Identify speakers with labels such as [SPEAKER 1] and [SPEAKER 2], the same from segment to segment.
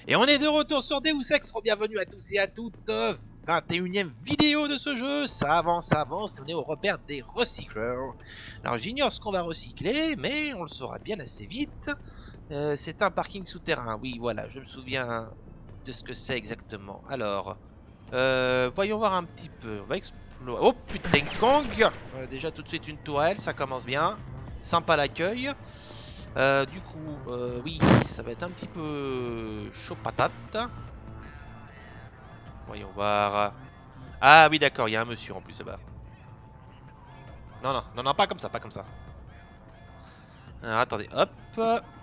[SPEAKER 1] Et on est de retour sur Deus Ex, bienvenue à tous et à toutes, 21e vidéo de ce jeu, ça avance, on est au repère des recycleurs. Alors j'ignore ce qu'on va recycler, mais on le saura bien assez vite. C'est un parking souterrain, oui voilà, je me souviens de ce que c'est exactement. Alors, voyons voir un petit peu, on va explorer... Oh putain Kong, déjà tout de suite une tourelle, ça commence bien, sympa l'accueil. Du coup, oui, ça va être un petit peu chaud patate. Voyons voir. Ah oui, d'accord, il y a un monsieur en plus là-bas. Non, non, non, non, pas comme ça, pas comme ça. Alors, attendez, hop,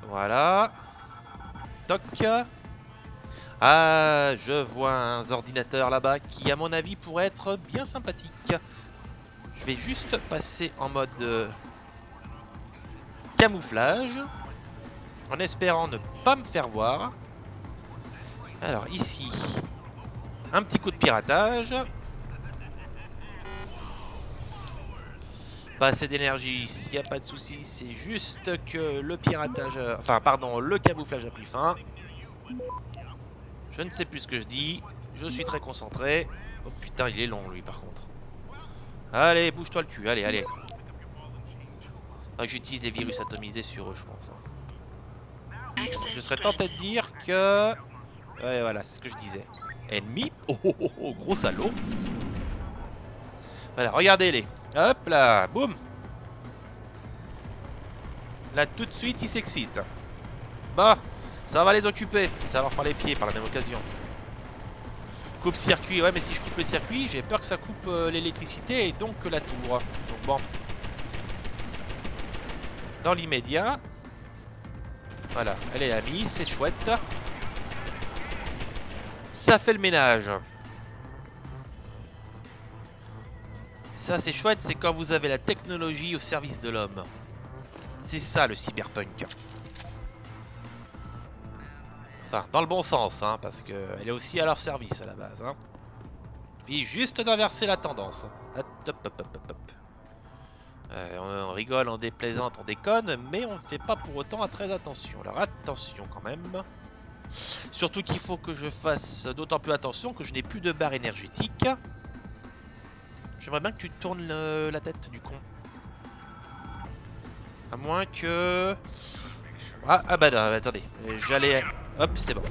[SPEAKER 1] voilà. Toc. Ah, je vois un ordinateur là-bas qui, à mon avis, pourrait être bien sympathique. Je vais juste passer en mode camouflage, en espérant ne pas me faire voir. Alors ici, un petit coup de piratage. Pas assez d'énergie, s'il n'y a pas de souci, c'est juste que le piratage... Enfin, pardon, le camouflage a pris fin. Je ne sais plus ce que je dis. Je suis très concentré. Oh putain, il est long lui par contre. Allez, bouge-toi le cul, allez, allez. Faudrait que j'utilise les virus atomisés sur eux, je pense. Je serais tenté de dire que... Ouais, voilà, c'est ce que je disais. Ennemi. Oh, oh, oh, oh, gros salaud. Voilà, regardez-les. Hop là, boum. Là, tout de suite, ils s'excitent. Bah, ça va les occuper. Ça va leur faire les pieds par la même occasion. Coupe-circuit. Ouais, mais si je coupe le circuit, j'ai peur que ça coupe l'électricité et donc la tour. Donc bon. Dans l'immédiat. Voilà, elle est amie, c'est chouette. Ça fait le ménage. Ça, c'est chouette, c'est quand vous avez la technologie au service de l'homme. C'est ça, le cyberpunk. Enfin, dans le bon sens, hein, parce qu'elle est aussi à leur service à la base. Hein. Il suffit juste d'inverser la tendance. Hop, hop, hop, hop, hop. On rigole, on déplaisante, on déconne, mais on ne fait pas pour autant très attention. Alors attention quand même. Surtout qu'il faut que je fasse d'autant plus attention que je n'ai plus de barre énergétique. J'aimerais bien que tu tournes la tête du con. À moins que... Ah bah non, attendez. J'allais... Hop, c'est bon.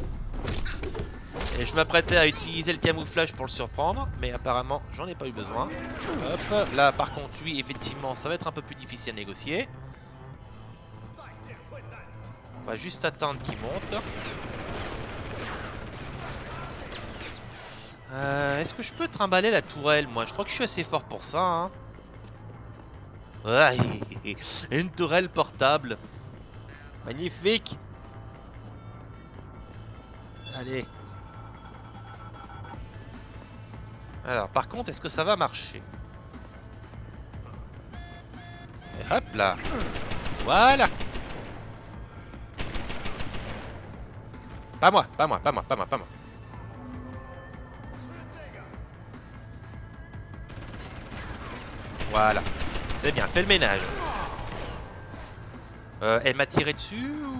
[SPEAKER 1] Et je m'apprêtais à utiliser le camouflage pour le surprendre, mais apparemment j'en ai pas eu besoin. Hop, là par contre, oui, effectivement, ça va être un peu plus difficile à négocier. On va juste attendre qu'il monte. Est-ce que je peux trimballer la tourelle, moi? Je crois que je suis assez fort pour ça, hein. Ouais, une tourelle portable. Magnifique. Allez. Alors, par contre, est-ce que ça va marcher? Et hop là. Voilà. Pas moi, pas moi, pas moi, pas moi, pas moi. Voilà. C'est bien, fais le ménage. Elle m'a tiré dessus ou...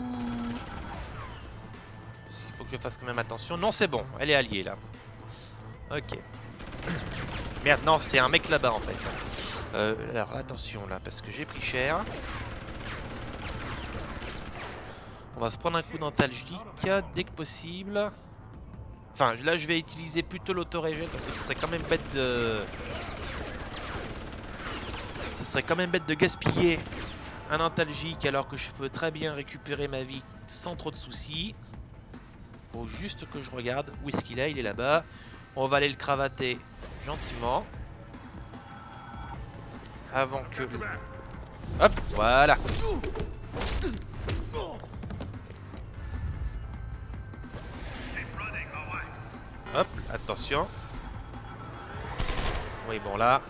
[SPEAKER 1] Il faut que je fasse quand même attention. Non, c'est bon, elle est alliée là. Ok. Merde, non, c'est un mec là-bas en fait. Alors attention là, parce que j'ai pris cher. On va se prendre un coup d'antalgique dès que possible. Enfin, là je vais utiliser plutôt l'autorégène parce que ce serait quand même bête de... Ce serait quand même bête de gaspiller un antalgique alors que je peux très bien récupérer ma vie sans trop de soucis. Faut juste que je regarde où est-ce qu'il est, il est là-bas. On va aller le cravater gentiment. Avant que... Hop, voilà. Hop, attention. Oui, bon là.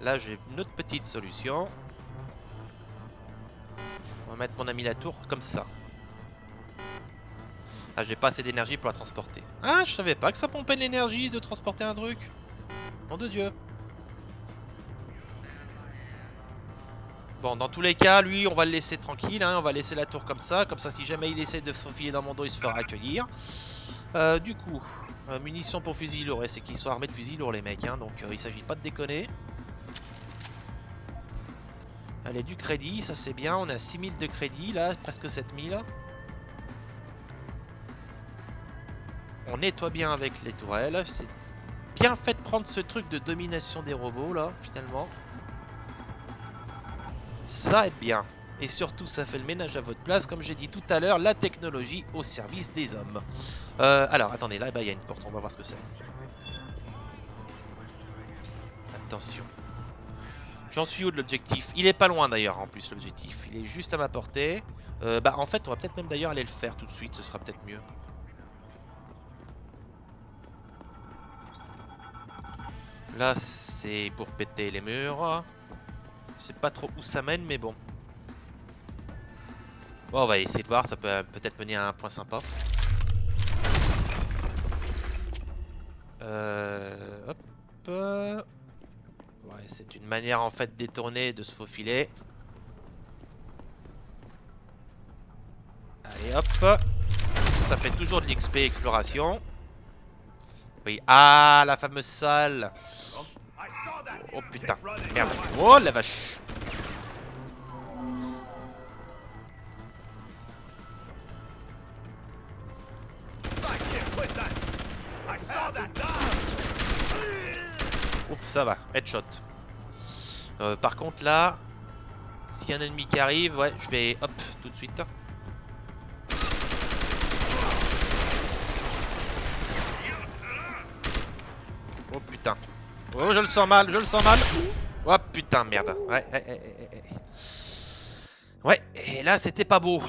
[SPEAKER 1] Là, j'ai une autre petite solution. On va mettre mon ami la tour comme ça. Ah, j'ai pas assez d'énergie pour la transporter. Ah, je savais pas que ça pompait de l'énergie de transporter un truc. Nom de Dieu. Bon, dans tous les cas, lui, on va le laisser tranquille, hein, on va laisser la tour comme ça si jamais il essaie de se faufiler dans mon dos, il se fera accueillir. Du coup, munitions pour fusil lourd, c'est qu'ils sont armés de fusils lourds les mecs, hein, donc il s'agit pas de déconner. Allez, du crédit, ça c'est bien, on a 6000 de crédit là, presque 7000. On nettoie bien avec les tourelles, c'est bien fait de prendre ce truc de domination des robots là, finalement. Ça aide bien. Et surtout, ça fait le ménage à votre place. Comme j'ai dit tout à l'heure, la technologie au service des hommes. Alors, attendez, là, il y a une porte. On va voir ce que c'est. Attention. J'en suis où de l'objectif? Il est pas loin d'ailleurs, en plus, l'objectif. Il est juste à ma portée. En fait, on va peut-être même d'ailleurs aller le faire tout de suite. Ce sera peut-être mieux. Là, c'est pour péter les murs. Je sais pas trop où ça mène, mais bon. Bon, on va essayer de voir, ça peut peut-être mener à un point sympa. Hop. Ouais, c'est une manière en fait détournée de se faufiler. Allez, hop. Ça fait toujours de l'XP exploration. Oui, ah, la fameuse salle. Oh putain, merde. Oh la vache. Oups, ça va, headshot. Par contre là, s'il y a un ennemi qui arrive, ouais, je vais hop tout de suite. Oh putain. Oh, je le sens mal, je le sens mal. Oh putain, merde. Ouais, ouais, et là c'était pas beau.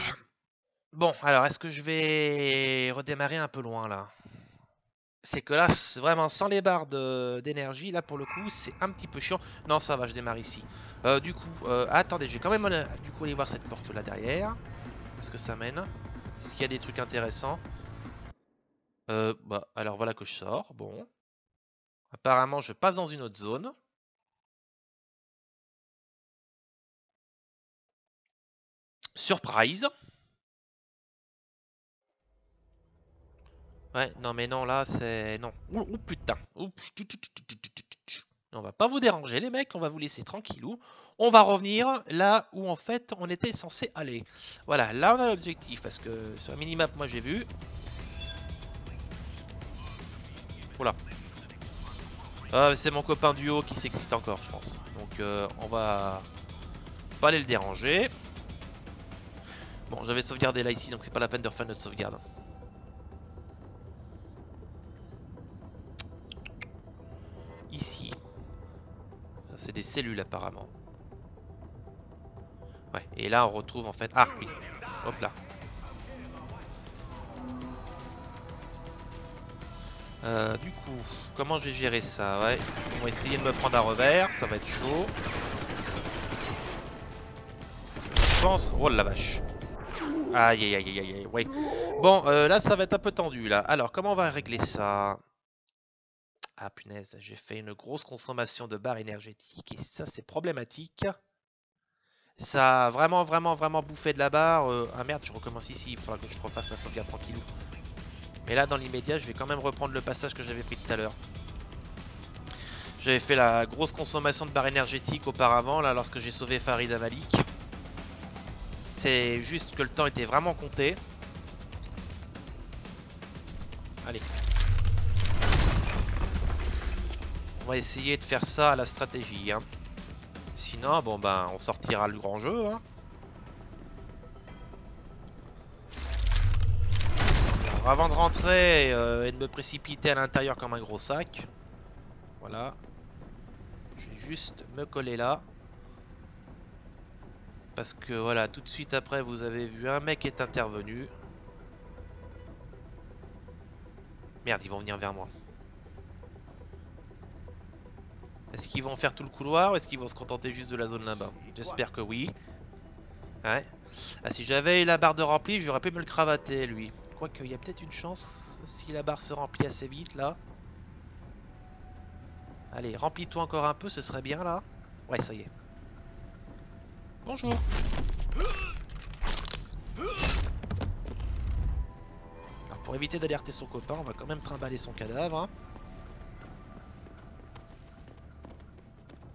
[SPEAKER 1] Bon, alors est-ce que je vais redémarrer un peu loin là? C'est que là, vraiment sans les barres d'énergie, là pour le coup, c'est un petit peu chiant. Non, ça va, je démarre ici. Du coup, attendez, je vais quand même du coup aller voir cette porte là derrière. Est-ce que ça mène? Est-ce qu'il y a des trucs intéressants? Alors voilà que je sors. Bon. Apparemment, je passe dans une autre zone. Surprise. Ouais, non mais non, là c'est... Non. Oh putain. On va pas vous déranger les mecs, on va vous laisser tranquillou. On va revenir là où en fait on était censé aller. Voilà, là on a l'objectif parce que sur la minimap moi j'ai vu. Oula. Ah, c'est mon copain du haut qui s'excite encore je pense. Donc on va pas aller le déranger. Bon, j'avais sauvegardé là ici donc c'est pas la peine de refaire notre sauvegarde. Ici. Ça c'est des cellules apparemment. Ouais, et là on retrouve en fait... Ah oui, hop là. Du coup, comment je vais gérer ça? Ouais, ils vont essayer de me prendre à revers, ça va être chaud. Je pense... Oh la vache. Aïe aïe aïe aïe aïe, ouais. Bon, là ça va être un peu tendu là. Alors, comment on va régler ça? Ah punaise, j'ai fait une grosse consommation de barres énergétiques et ça c'est problématique. Ça a vraiment bouffé de la barre. Ah merde, je recommence ici, il faudra que je refasse ma sauvegarde tranquillou. Mais là dans l'immédiat, je vais quand même reprendre le passage que j'avais pris tout à l'heure. J'avais fait la grosse consommation de barres énergétiques auparavant, là, lorsque j'ai sauvé Farid Avalik. C'est juste que le temps était vraiment compté. Allez. On va essayer de faire ça à la stratégie, hein. Sinon, bon ben, on sortira le grand jeu, hein. Alors, avant de rentrer et de me précipiter à l'intérieur comme un gros sac. Voilà. Je vais juste me coller là. Parce que voilà, tout de suite après, vous avez vu un mec est intervenu. Merde, ils vont venir vers moi. Est-ce qu'ils vont faire tout le couloir ou est-ce qu'ils vont se contenter juste de la zone là-bas? J'espère que oui. Ouais. Ah, si j'avais la barre de rempli, j'aurais pu me le cravater, lui. Quoique, il y a peut-être une chance si la barre se remplit assez vite, là. Allez, remplis-toi encore un peu, ce serait bien, là. Ouais, ça y est. Bonjour. Alors pour éviter d'alerter son copain, on va quand même trimballer son cadavre. Hein.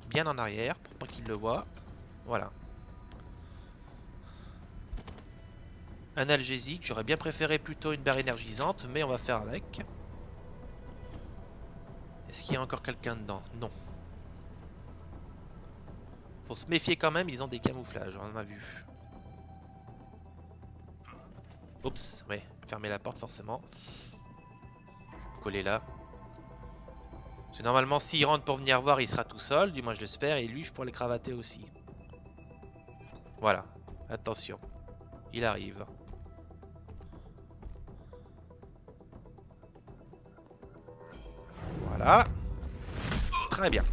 [SPEAKER 1] Bien en arrière pour pas qu'il le voie. Voilà. Analgésique, j'aurais bien préféré plutôt une barre énergisante, mais on va faire avec. Est-ce qu'il y a encore quelqu'un dedans? Non. Faut se méfier quand même, ils ont des camouflages, on en a vu. Oups, ouais, fermer la porte forcément. Je vais coller là. Parce que normalement, s'il rentre pour venir voir, il sera tout seul, du moins je l'espère, et lui, je pourrais le cravater aussi. Voilà, attention, il arrive. Voilà. Très bien.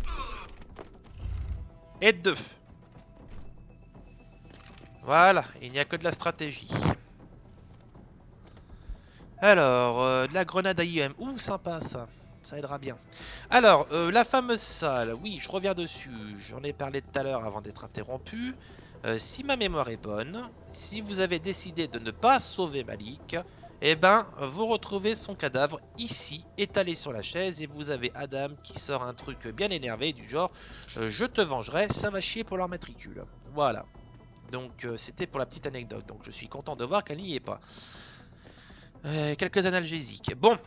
[SPEAKER 1] Et 2. Voilà, il n'y a que de la stratégie. Alors, de la grenade à IM. Ouh, sympa ça. Ça aidera bien. Alors, la fameuse salle. Oui, je reviens dessus. J'en ai parlé tout à l'heure avant d'être interrompu. Si ma mémoire est bonne, si vous avez décidé de ne pas sauver Malik, eh ben, vous retrouvez son cadavre ici, étalé sur la chaise, et vous avez Adam qui sort un truc bien énervé du genre je te vengerai, ça va chier pour leur matricule. Voilà. Donc, c'était pour la petite anecdote. Donc, je suis content de voir qu'elle n'y est pas. Quelques analgésiques. Bon.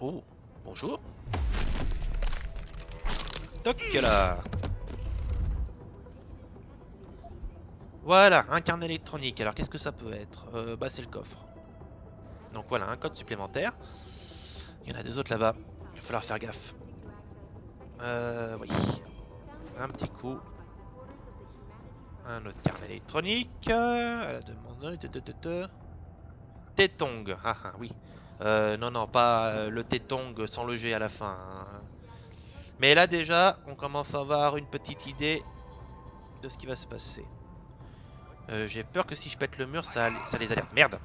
[SPEAKER 1] Oh, bonjour. Toc là. Voilà, un carnet électronique. Alors, qu'est-ce que ça peut être? Bah, c'est le coffre. Donc voilà, un code supplémentaire. Il y en a 2 autres là-bas. Il va falloir faire gaffe. Oui. Un petit coup. Un autre carnet électronique. À la demande. Tétong. Ah ah, oui. Non, non, pas le tétong sans le G à la fin. Hein. Mais là déjà, on commence à avoir une petite idée de ce qui va se passer. J'ai peur que si je pète le mur, ça les alerte. Merde.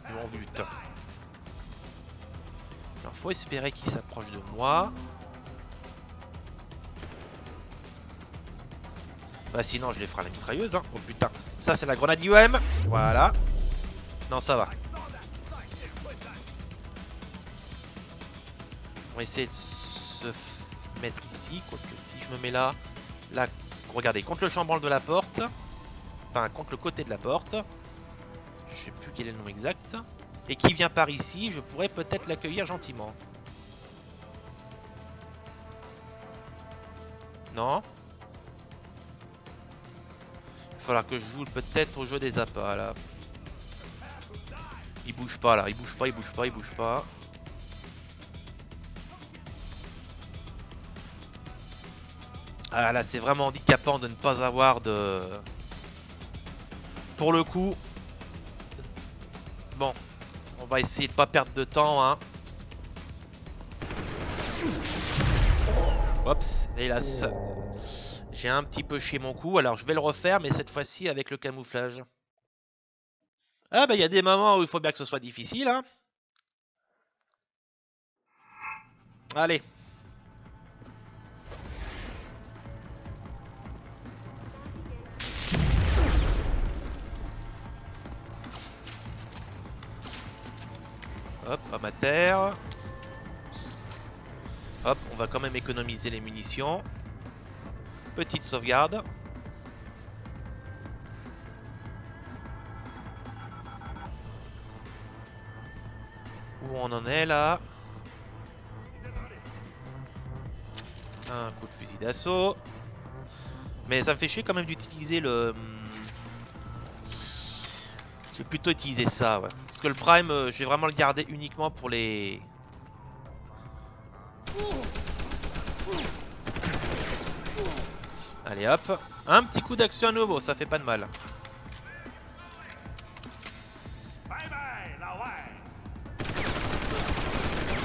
[SPEAKER 1] Ils m'ont vu le temps. Alors, faut espérer qu'ils s'approchent de moi. Bah sinon, je les ferai à la mitrailleuse. Hein. Oh putain. Ça, c'est la grenade IOM. Voilà. Non, ça va. On va essayer de se mettre ici. Quoique si je me mets là... Là, regardez, contre le chambranle de la porte. Enfin, contre le côté de la porte. Je sais plus quel est le nom exact. Et qui vient par ici, je pourrais peut-être l'accueillir gentiment. Non? Il va falloir que je joue peut-être au jeu des appâts là. Il bouge pas là, il bouge pas, il bouge pas, il bouge pas. Ah là, c'est vraiment handicapant de ne pas avoir de... Pour le coup... Bon, on va essayer de pas perdre de temps, hein. Oups, hélas. J'ai un petit peu chié mon coup, alors je vais le refaire, mais cette fois-ci avec le camouflage. Ah bah il y a des moments où il faut bien que ce soit difficile, hein. Allez. Hop, homme à terre. Hop, on va quand même économiser les munitions. Petite sauvegarde. Où on en est là? Un coup de fusil d'assaut. Mais ça me fait chier quand même d'utiliser le... Je vais plutôt utiliser ça, ouais. Parce que le prime, je vais vraiment le garder uniquement pour les... Allez hop. Un petit coup d'action à nouveau, ça fait pas de mal.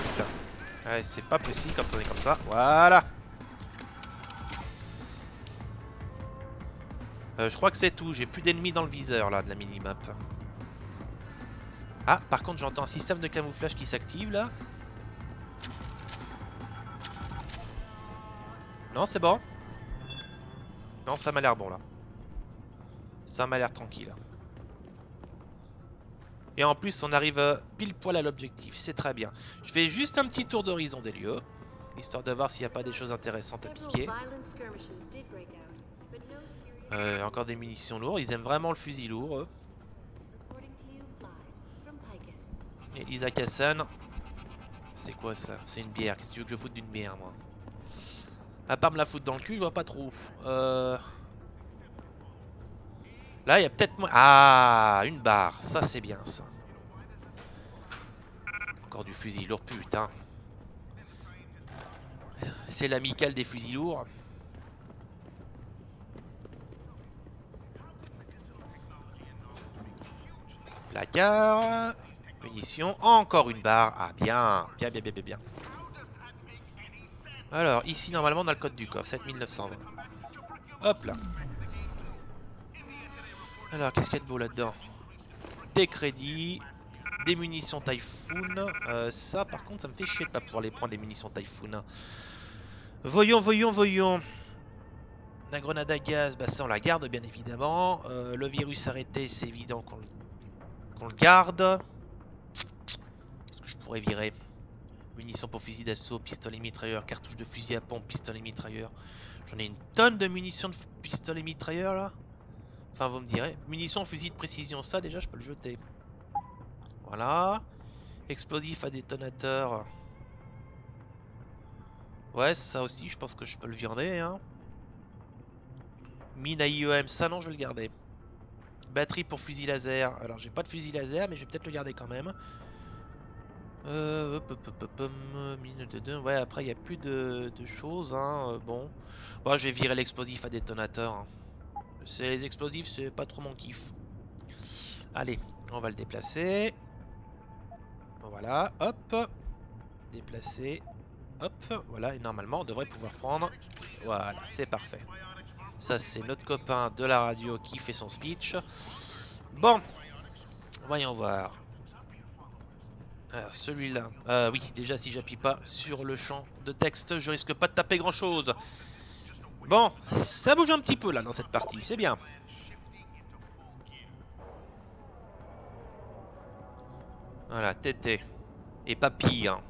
[SPEAKER 1] Putain. Ouais, c'est pas possible quand on est comme ça. Voilà. Je crois que c'est tout. J'ai plus d'ennemis dans le viseur là de la minimap. Ah, par contre, j'entends un système de camouflage qui s'active là. Non, c'est bon. Non, ça m'a l'air bon là. Ça m'a l'air tranquille. Et en plus, on arrive pile poil à l'objectif. C'est très bien. Je fais juste un petit tour d'horizon des lieux, histoire de voir s'il n'y a pas des choses intéressantes à piquer. Encore des munitions lourdes. Ils aiment vraiment le fusil lourd, eux. Et Isaac Hassan. C'est quoi ça? C'est une bière. Qu'est-ce que tu veux que je foute d'une bière, moi? À part me la foutre dans le cul, je vois pas trop. Là, il y a peut-être... Ah, une barre. Ça, c'est bien, ça. Encore du fusil lourd, putain. C'est l'amicale des fusils lourds. Placard. Munitions. Encore une barre. Ah, bien. Bien, bien, bien, bien, bien. Alors, ici, normalement, on a le code du coffre. 7920. Hop là. Alors, qu'est-ce qu'il y a de beau là-dedans? Des crédits. Des munitions Typhoon. Ça, par contre, ça me fait chier de pas pouvoir les prendre, des munitions Typhoon. Voyons, voyons, voyons. La grenade à gaz, bah ça, on la garde, bien évidemment. Le virus arrêté, c'est évident qu'on le garde. Qu'est-ce que je pourrais virer? Munitions pour fusil d'assaut, pistolet mitrailleur, cartouche de fusil à pompe, pistolet mitrailleur. J'en ai une tonne de munitions de pistolet mitrailleur, là. Enfin, vous me direz. Munitions, fusil de précision, ça, déjà, je peux le jeter. Voilà. Explosif à détonateur. Ouais, ça aussi, je pense que je peux le viander, hein. Mine à IEM, ça non, je vais le garder. Batterie pour fusil laser. Alors, j'ai pas de fusil laser, mais je vais peut-être le garder quand même. Mine de 2. Ouais, après, il n'y a plus de choses, hein. Bon. Bon, je vais virer l'explosif à détonateur. Hein. Les explosifs, c'est pas trop mon kiff. Allez, on va le déplacer. Voilà, hop. Déplacer. Hop, voilà, et normalement on devrait pouvoir prendre. Voilà, c'est parfait. Ça, c'est notre copain de la radio qui fait son speech. Bon, voyons voir. Alors, celui-là. Oui, déjà, si j'appuie pas sur le champ de texte, je risque pas de taper grand-chose. Bon, ça bouge un petit peu là dans cette partie, c'est bien. Voilà, tété. Et papy, hein.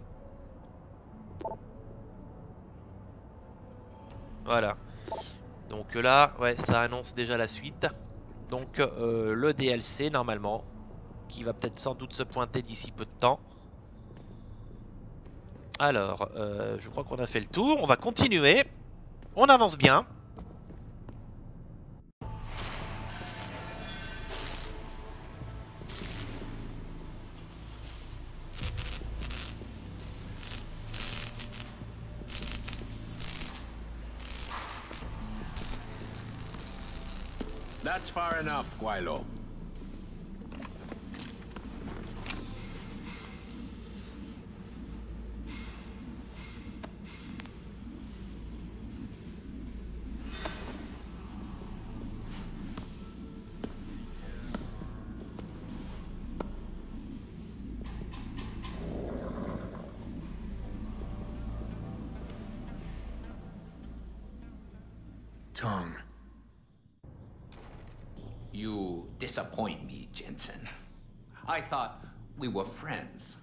[SPEAKER 1] Voilà. Donc là, ouais, ça annonce déjà la suite. Donc le DLC, normalement, qui va peut-être sans doute se pointer d'ici peu de temps. Alors, je crois qu'on a fait le tour. On va continuer. On avance bien.
[SPEAKER 2] That's far enough, Guaylo.
[SPEAKER 3] Tong.
[SPEAKER 4] You disappoint me, Jensen. I thought we were friends.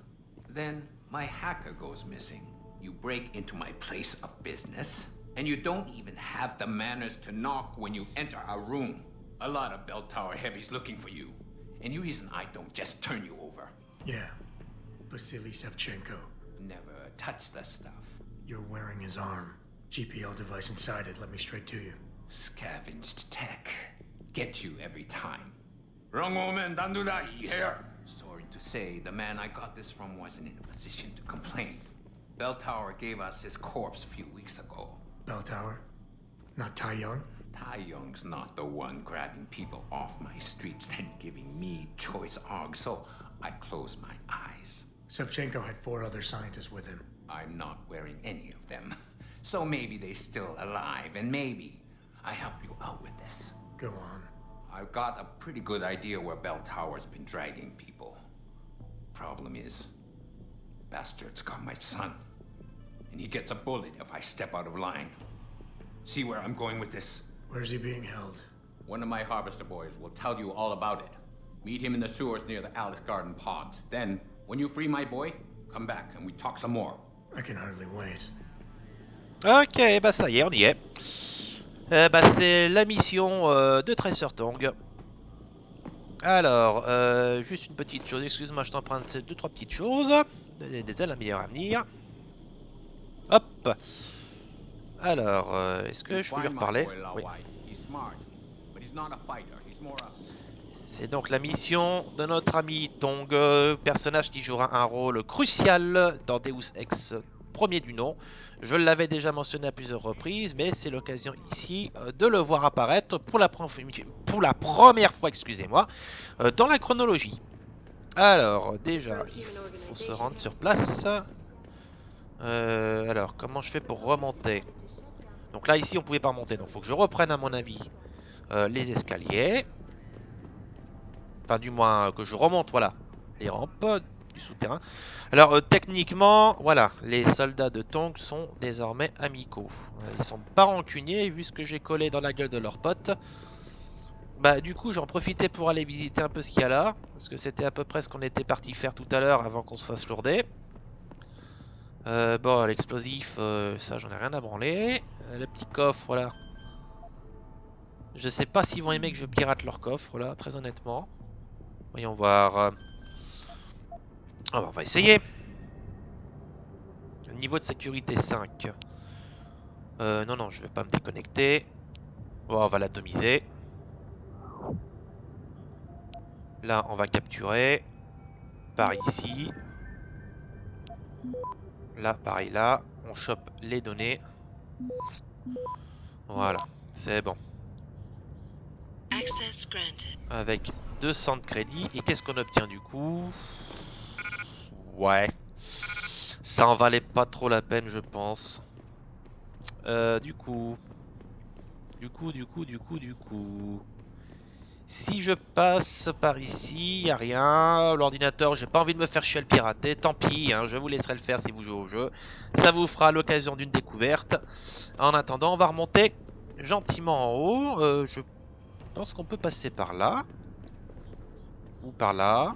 [SPEAKER 4] Then my hacker goes missing. You break into my place of business, and you don't even have the manners to knock when you enter our room. A lot of Bell Tower heavies looking for you. Any reason I don't just turn you over?
[SPEAKER 3] Yeah. Vasily Sevchenko.
[SPEAKER 4] Never touch the stuff.
[SPEAKER 3] You're wearing his arm. GPL device inside it. Let me straight to you.
[SPEAKER 4] Scavenged tech. Get you every time. Wrong woman, don't do that here. Sorry to say, the man I got this from wasn't in a position to complain. Bell Tower gave us his corpse a few weeks ago.
[SPEAKER 3] Bell Tower? Not Tai Young?
[SPEAKER 4] Tai Young's not the one grabbing people off my streets and giving me choice args, so I closed my eyes.
[SPEAKER 3] Sevchenko had 4 other scientists with him.
[SPEAKER 4] I'm not wearing any of them. So maybe they're still alive, and maybe I help you out with this.
[SPEAKER 3] Go on.
[SPEAKER 4] I've got a pretty good idea where Bell Tower's been dragging people. Problem is, bastard's got my son. And he gets a bullet if I step out of line. See where I'm going with this?
[SPEAKER 3] Where's he being held?
[SPEAKER 4] One of my harvester boys will tell you all about it. Meet him in the sewers near the Alice Garden pods. Then, when you free my boy, come back and we talk some more.
[SPEAKER 3] I can hardly wait.
[SPEAKER 1] Ok, bah ça y est, on y est. Bah c'est la mission de Tracer Tong. Alors, juste une petite chose, excuse-moi, je t'emprunte ces 2-3 petites choses. Des ailes à meilleur avenir. Hop. Alors, est-ce que je peux lui reparler? Oui. C'est donc la mission de notre ami Tong, personnage qui jouera un rôle crucial dans Deus Ex, premier du nom. Je l'avais déjà mentionné à plusieurs reprises, mais c'est l'occasion ici de le voir apparaître pour la première fois, excusez-moi, dans la chronologie. Alors, déjà, il faut se rendre sur place. Alors, comment je fais pour remonter? Donc là, ici, on pouvait pas remonter, donc il faut que je reprenne, à mon avis, les escaliers. Enfin, du moins, que je remonte, voilà, les rampes du souterrain. Alors, techniquement, voilà, les soldats de Tong sont désormais amicaux. Ils sont pas rancuniers, vu ce que j'ai collé dans la gueule de leurs potes. Bah, du coup, j'en profitais pour aller visiter un peu ce qu'il y a là. Parce que c'était à peu près ce qu'on était parti faire tout à l'heure avant qu'on se fasse lourder. Bon, l'explosif, ça, j'en ai rien à branler. Le petit coffre, là. Je sais pas s'ils vont aimer que je pirate leur coffre, là, très honnêtement. Voyons voir. On va essayer. Niveau de sécurité 5. Non, je vais pas me déconnecter. Bon, on va l'atomiser. Là, on va capturer. Par ici. Là, pareil, là. On chope les données. Voilà, c'est bon. Avec 200 de crédit. Et qu'est-ce qu'on obtient du coup? Ouais. Ça en valait pas trop la peine, je pense. Du coup. Si je passe par ici, y a rien. L'ordinateur, j'ai pas envie de me faire chier à le pirater. Tant pis, hein, je vous laisserai le faire si vous jouez au jeu. Ça vous fera l'occasion d'une découverte. En attendant, on va remonter gentiment en haut. Je pense qu'on peut passer par là. Ou par là.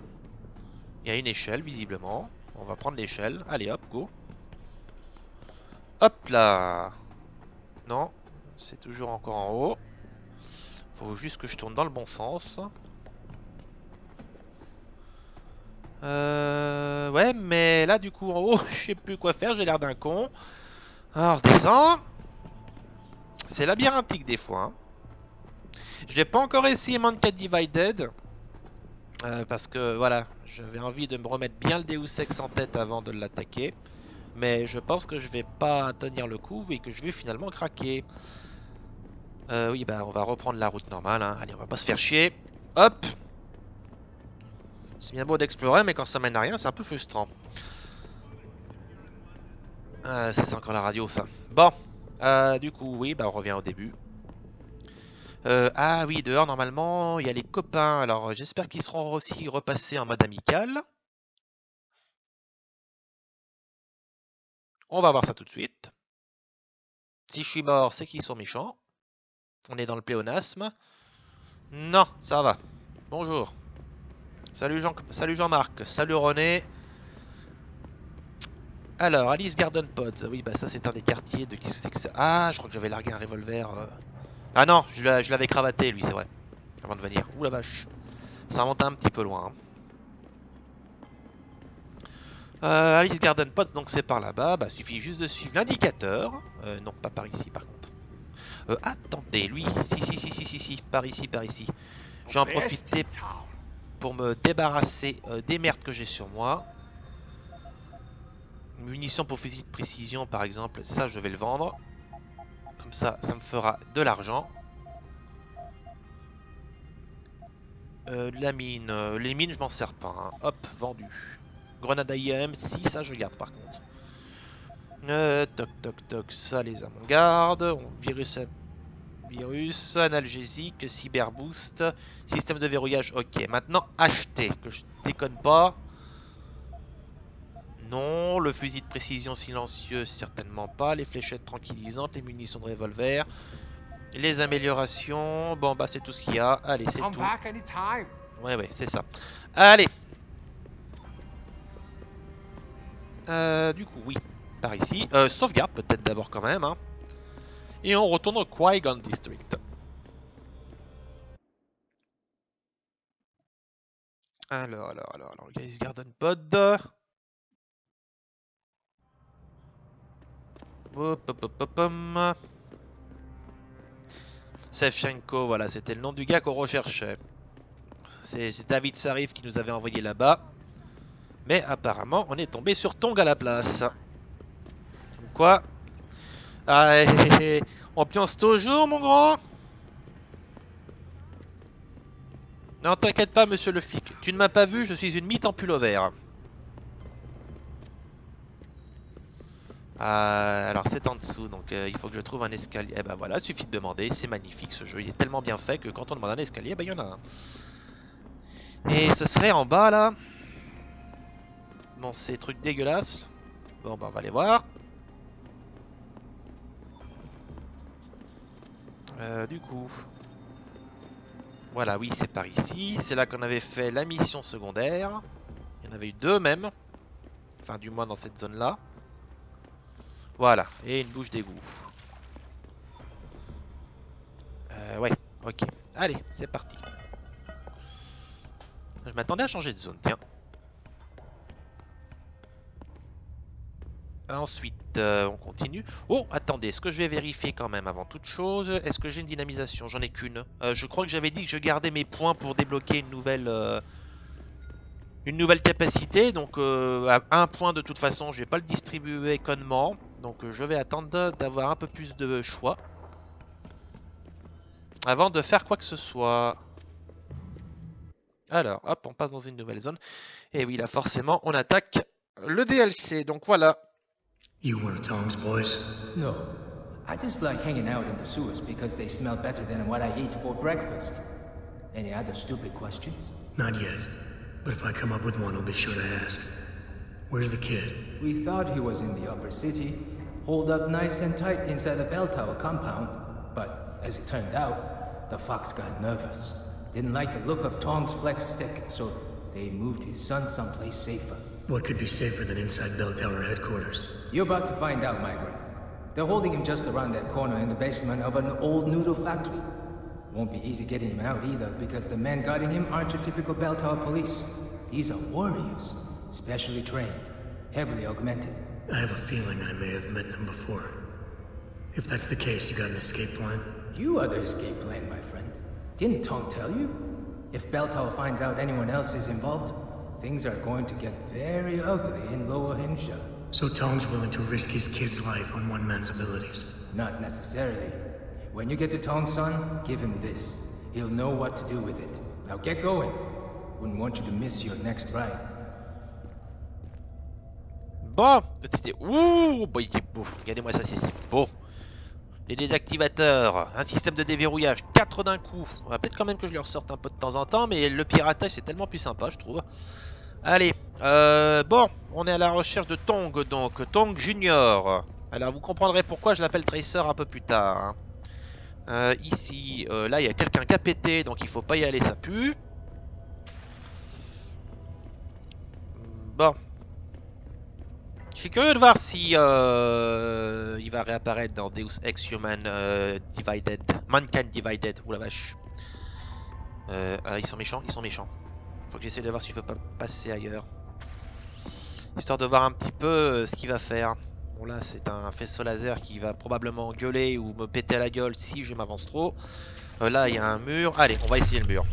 [SPEAKER 1] Il y a une échelle, visiblement. On va prendre l'échelle. Allez, hop, go. Hop là. Non, c'est toujours encore en haut. Faut juste que je tourne dans le bon sens. Ouais, mais là, du coup, en haut, je sais plus quoi faire. J'ai l'air d'un con. Alors, redescends. C'est labyrinthique des fois. Hein. Je n'ai pas encore essayé Mankind Divided. Parce que, voilà, j'avais envie de me remettre bien le Deus Ex en tête avant de l'attaquer. Mais je pense que je vais pas tenir le coup et que je vais finalement craquer. Oui, bah on va reprendre la route normale. Hein. Allez, on va pas se faire chier. Hop. C'est bien beau d'explorer, mais quand ça mène à rien, c'est un peu frustrant. Ça, c'est encore la radio, ça. Bon. Du coup, oui, bah on revient au début. Ah oui, dehors, normalement, il y a les copains. Alors, j'espère qu'ils seront aussi repassés en mode amical. On va voir ça tout de suite. Si je suis mort, c'est qu'ils sont méchants. On est dans le pléonasme. Non, ça va. Bonjour. Salut Jean-Marc. Salut René. Alors, Alice Garden Pods. Oui, bah ça c'est un des quartiers de... Qu'est-ce que c'est que ça? Ah, je crois que j'avais largué un revolver. Ah non, je l'avais cravaté lui, c'est vrai. Avant de venir. Ouh la vache. Ça remonte un petit peu loin. Alice Garden Pods, donc c'est par là-bas. Bah, suffit juste de suivre l'indicateur. Non, pas par ici par contre. Attendez, lui. Si. Par ici. J'en profiter pour me débarrasser des merdes que j'ai sur moi. Munitions pour fusil de précision, par exemple. Ça, je vais le vendre. Comme ça, ça me fera de l'argent. La mine. Les mines, je m'en sers pas. Hein. Hop, vendu. Grenade IM, si, ça, je garde par contre. Toc, ça les a mon garde. Virus, analgésique, cyberboost, système de verrouillage, ok. Maintenant, acheter, que je déconne pas. Non, le fusil de précision silencieux, certainement pas. Les fléchettes tranquillisantes, les munitions de revolver. Les améliorations, bon bah c'est tout ce qu'il y a. Allez, c'est
[SPEAKER 2] Come
[SPEAKER 1] tout.
[SPEAKER 2] back anytime.
[SPEAKER 1] Ouais, c'est ça. Allez. Du coup, oui, par ici. Sauvegarde peut-être d'abord quand même. Hein. Et on retourne au Qui-Gon District. Alors, Guys Garden Pod. Shevchenko, voilà, c'était le nom du gars qu'on recherchait. C'est David Sarif qui nous avait envoyé là-bas. Mais apparemment, on est tombé sur Tong à la place. Comme quoi... Ah, on pionce toujours, mon grand. Non, t'inquiète pas, monsieur le flic. Tu ne m'as pas vu, je suis une mythe en pull-over. Alors c'est en dessous, donc il faut que je trouve un escalier. Eh ben voilà, suffit de demander, c'est magnifique ce jeu. Il est tellement bien fait que quand on demande un escalier, ben il y en a un. Et ce serait en bas là. Bon, ces trucs dégueulasses. Bon, ben on va aller voir. Du coup... Voilà, oui, c'est par ici. C'est là qu'on avait fait la mission secondaire. Il y en avait eu deux même. Enfin, du moins dans cette zone-là. Voilà, et une bouche d'égout. Ouais, ok. Allez, c'est parti. Je m'attendais à changer de zone, tiens. Ensuite, on continue. Oh, attendez, est-ce que je vais vérifier quand même avant toute chose? Est-ce que j'ai une dynamisation? J'en ai qu'une. Je crois que j'avais dit que je gardais mes points pour débloquer une nouvelle capacité. Donc, à un point de toute façon, je vais pas le distribuer connement. Donc, je vais attendre d'avoir un peu plus de choix avant de faire quoi que ce soit. Alors, hop, on passe dans une nouvelle zone. Et oui, là, forcément, on attaque le DLC. Donc, voilà.
[SPEAKER 3] You one of Tom's boys?
[SPEAKER 5] No. I just like hanging out in the sewers because they smell better than what I eat for breakfast. Any other stupid questions?
[SPEAKER 3] Not yet. But if I come up with one, I'll be sure to ask. Where's the kid?
[SPEAKER 5] We thought he was in the upper city, holed up nice and tight inside the bell tower compound. But as it turned out, the fox got nervous. Didn't like the look of Tong's flex stick, so they moved his son someplace safer.
[SPEAKER 3] What could be safer than inside Bell Tower headquarters?
[SPEAKER 5] You're about to find out, Migrant. They're holding him just around that corner in the basement of an old noodle factory. Won't be easy getting him out either, because the men guarding him aren't your typical Bell Tower police. These are warriors, specially trained, heavily augmented.
[SPEAKER 3] I have a feeling I may have met them before. If that's the case, you got an escape plan?
[SPEAKER 5] You are the escape plan, my friend. Didn't Tong tell you? If Bell Tower finds out anyone else is involved, things are going to get very ugly in Lower Hengsha.
[SPEAKER 3] So Tong's willing to risk his kid's life on one man's abilities?
[SPEAKER 5] Not necessarily. When you get to Tong's son, give him this. He'll know what to do with it. Now get going. Wouldn't want you to miss your next ride.
[SPEAKER 1] Bon, c'était... Ouh, bon, il est beau. Regardez-moi ça, c'est beau. Les désactivateurs, un système de déverrouillage, 4 d'un coup. On va peut-être quand même que je les ressorte un peu de temps en temps, mais le piratage c'est tellement plus sympa, je trouve. Allez, bon, on est à la recherche de Tong, donc Tong Junior. Alors vous comprendrez pourquoi je l'appelle Tracer un peu plus tard. Ici, là il y a quelqu'un qui a pété, donc il faut pas y aller, ça pue. Bon. Je suis curieux de voir si il va réapparaître dans Deus Ex Human Divided, Mankind Divided. Ouh la vache. Ils sont méchants, ils sont méchants. Faut que j'essaie de voir si je peux pas passer ailleurs. Histoire de voir un petit peu ce qu'il va faire. Bon là c'est un faisceau laser qui va probablement gueuler ou me péter à la gueule si je m'avance trop. Là il y a un mur. Allez, on va essayer le mur.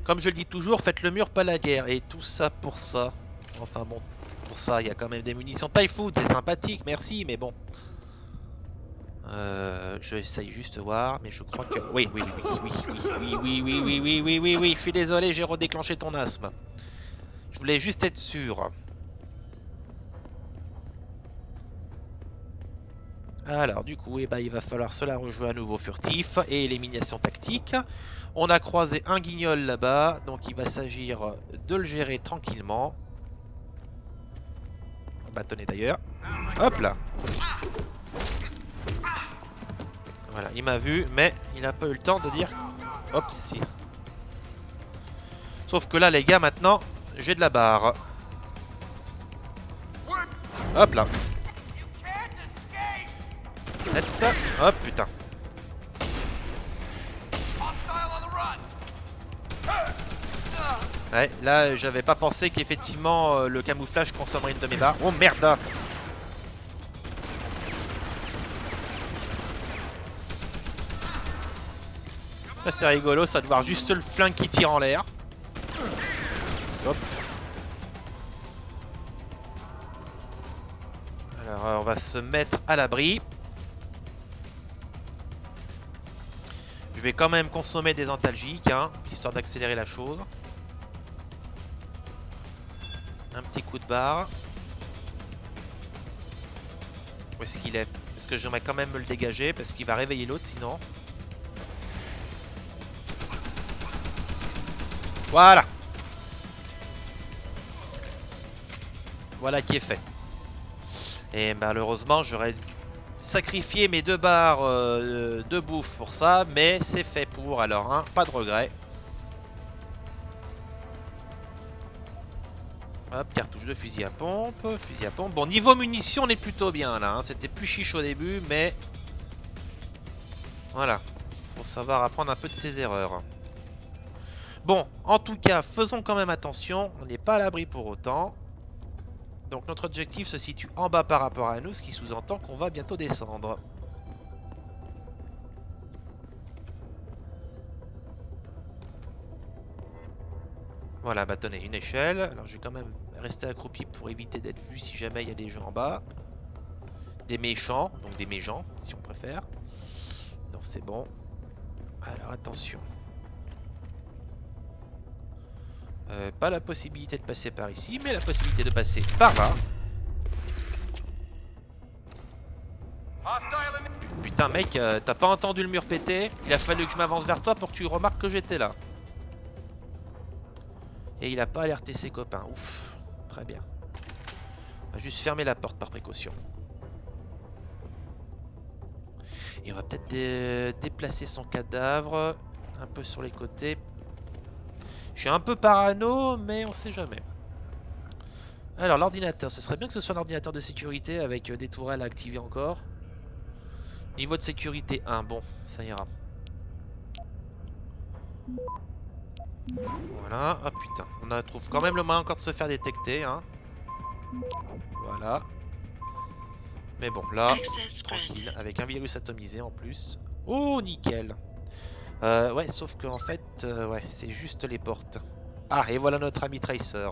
[SPEAKER 1] Comme je le dis toujours, faites le mur pas la guerre. Et tout ça pour ça. Enfin bon, pour ça il y a quand même des munitions Typhoon, c'est sympathique, merci, mais bon. Je essaye juste de voir, mais je crois que... Oui, je suis désolé, j'ai redéclenché ton asthme. Je voulais juste être sûr. Alors du coup, eh ben, il va falloir cela rejouer à nouveau furtif et élimination tactique. On a croisé un guignol là-bas, donc il va s'agir de le gérer tranquillement. Bâtonnet d'ailleurs. Hop là. Voilà, il m'a vu, mais il n'a pas eu le temps de dire... Hop, si. Sauf que là, les gars, maintenant, j'ai de la barre. Hop là. 7. Hop, putain. Ouais, là, j'avais pas pensé qu'effectivement, le camouflage consommerait une de mes barres. Oh, merde! Là, c'est rigolo, ça de voir juste le flingue qui tire en l'air. Hop. Alors, on va se mettre à l'abri. Je vais quand même consommer des antalgiques, hein, histoire d'accélérer la chose. Un petit coup de barre. Où est-ce qu'il est? Est-ce que j'aimerais quand même me le dégager parce qu'il va réveiller l'autre sinon. Voilà. Voilà qui est fait. Et malheureusement j'aurais sacrifié mes 2 barres de bouffe pour ça, mais c'est fait pour alors, hein, pas de regret. Hop, cartouche de fusil à pompe, fusil à pompe. Bon, niveau munitions, on est plutôt bien là, hein. C'était plus chiche au début, mais voilà, faut savoir apprendre un peu de ses erreurs. Bon, en tout cas, faisons quand même attention, on n'est pas à l'abri pour autant. Donc notre objectif se situe en bas par rapport à nous, ce qui sous-entend qu'on va bientôt descendre. Voilà, bah tenez, une échelle. Alors je vais quand même rester accroupi pour éviter d'être vu si jamais il y a des gens en bas. Des méchants, donc des méchants si on préfère. Non, c'est bon. Alors attention. Pas la possibilité de passer par ici, mais la possibilité de passer par là. Putain mec, t'as pas entendu le mur péter? Il a fallu que je m'avance vers toi pour que tu remarques que j'étais là. Et il a pas alerté ses copains. Ouf, très bien. On va juste fermer la porte par précaution. Et on va peut-être déplacer son cadavre un peu sur les côtés. Je suis un peu parano, mais on sait jamais. Alors l'ordinateur, ce serait bien que ce soit un ordinateur de sécurité avec des tourelles à activer encore. Niveau de sécurité 1, bon, ça ira. Voilà, ah putain, on trouve quand même le moyen encore de se faire détecter, hein. Voilà. Mais bon, là, tranquille, avec un virus atomisé en plus. Oh, nickel. Ouais, sauf que en fait, ouais, c'est juste les portes. Ah, et voilà notre ami Tracer.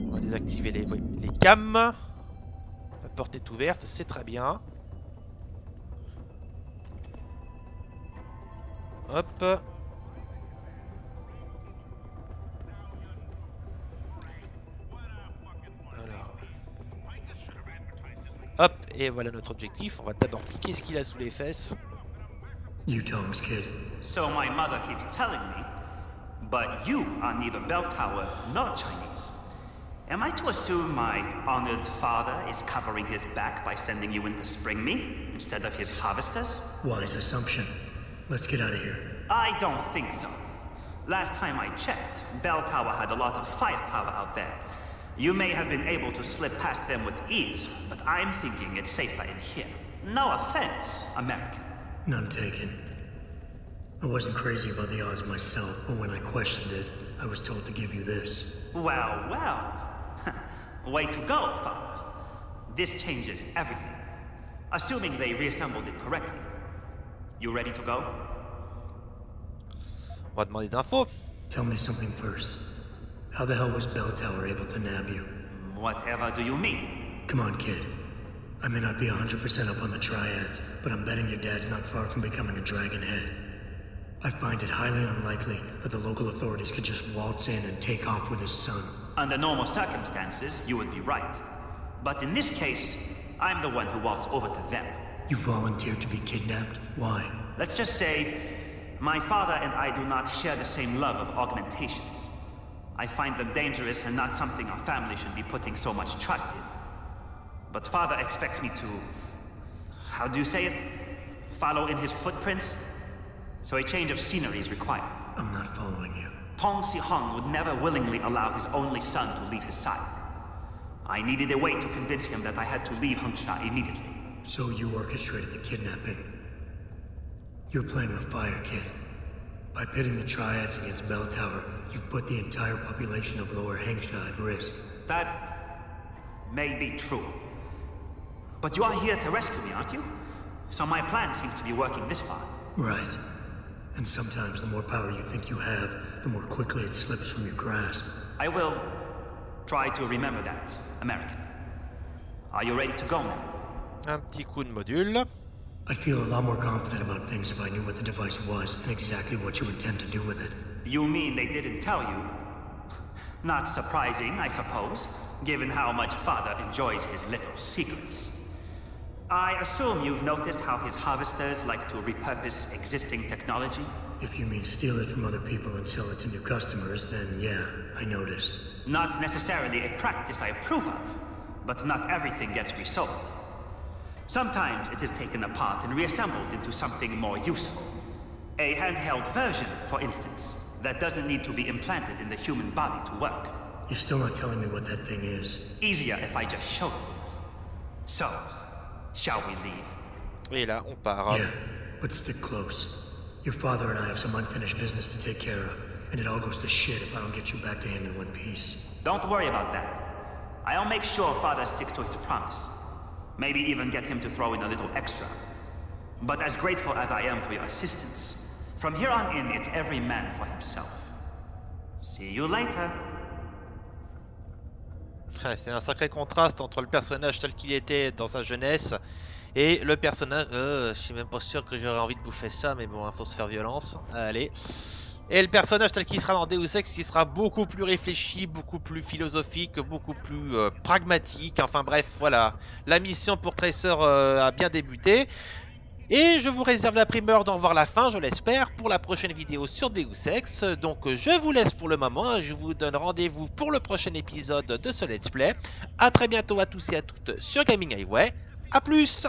[SPEAKER 1] On va désactiver les cams. La porte est ouverte, c'est très bien. Hop. Alors. Hop, et voilà notre objectif. On va d'abord piquer ce qu'il a sous les fesses.
[SPEAKER 3] You Tom's kid.
[SPEAKER 2] So my mother keeps telling me, but you are neither bell tower nor Chinese. Am I to assume my honored father is covering his back by sending you in to spring me instead of his harvesters?
[SPEAKER 3] Wise assumption. Let's get out of here.
[SPEAKER 2] I don't think so. Last time I checked, Bell Tower had a lot of firepower out there. You may have been able to slip past them with ease, but I'm thinking it's safer in here. No offense, American.
[SPEAKER 3] None taken. I wasn't crazy about the odds myself, but when I questioned it, I was told to give you this.
[SPEAKER 2] Well, well. Way to go, Father. This changes everything. Assuming they reassembled it correctly. You ready to go?
[SPEAKER 1] On va demander des infos.
[SPEAKER 3] Tell me something first. How the hell was Bell Tower able to nab you?
[SPEAKER 2] Whatever do you mean?
[SPEAKER 3] Come on, kid. I may not be 100% up on the triads, but I'm betting your dad's not far from becoming a dragon head. I find it highly unlikely that the local authorities could just waltz in and take off with his son.
[SPEAKER 2] Under normal circumstances, you would be right. But in this case, I'm the one who waltzed over to them.
[SPEAKER 3] You volunteered to be kidnapped? Why?
[SPEAKER 2] Let's just say, my father and I do not share the same love of augmentations. I find them dangerous and not something our family should be putting so much trust in. But father expects me to how do you say it? Follow in his footprints? So a change of scenery is required.
[SPEAKER 3] I'm not following you.
[SPEAKER 2] Tong Si-hung would never willingly allow his only son to leave his side. I needed a way to convince him that I had to leave Hengsha immediately.
[SPEAKER 3] So you orchestrated the kidnapping. You're playing with fire, kid. By pitting the Triads against Bell Tower, you've put the entire population of Lower Hengsha at risk.
[SPEAKER 2] That may be true. But you are here to rescue me, aren't you? So my plan seems to be working this far.
[SPEAKER 3] Right. And sometimes the more power you think you have, the more quickly it slips from your grasp.
[SPEAKER 2] I will try to remember that, American. Are you ready to go now?
[SPEAKER 1] Un petit coup de module.
[SPEAKER 3] I'd feel a lot more confident about things if I knew what the device was and exactly what you intend to do with it.
[SPEAKER 2] You mean they didn't tell you? Not surprising, I suppose, given how much Father enjoys his little secrets. I assume you've noticed how his harvesters like to repurpose existing technology?
[SPEAKER 3] If you mean steal it from other people and sell it to new customers, then yeah, I noticed.
[SPEAKER 2] Not necessarily a practice I approve of, but not everything gets resold. Sometimes it is taken apart and reassembled into something more useful. A handheld version, for instance, that doesn't need to be implanted in the human body to work.
[SPEAKER 3] You're still not telling me what that thing is.
[SPEAKER 2] Easier if I just show you. So, shall we leave?
[SPEAKER 1] Et là, on part.
[SPEAKER 3] Yeah, but stick close. Your father and I have some unfinished business to take care of, and it all goes to shit if I don't get you back to him in one piece.
[SPEAKER 2] Don't worry about that. I'll make sure Father sticks to his promise. Maybe even get him to throw in a little extra. But as grateful as I am for your assistance, from here on in, it's every man for himself. See you later.
[SPEAKER 1] C'est un sacré contraste entre le personnage tel qu'il était dans sa jeunesse et le personnage... je suis même pas sûr que j'aurais envie de bouffer ça, mais bon, il faut se faire violence. Allez. Et le personnage tel qu'il sera dans Deus Ex, qui sera beaucoup plus réfléchi, beaucoup plus philosophique, beaucoup plus pragmatique. Enfin bref, voilà. La mission pour Tracer a bien débuté. Et je vous réserve la primeur d'en voir la fin, je l'espère, pour la prochaine vidéo sur Deus Ex. Donc je vous laisse pour le moment, je vous donne rendez-vous pour le prochain épisode de ce Let's Play. A très bientôt à tous et à toutes sur Gaming Highway. A plus!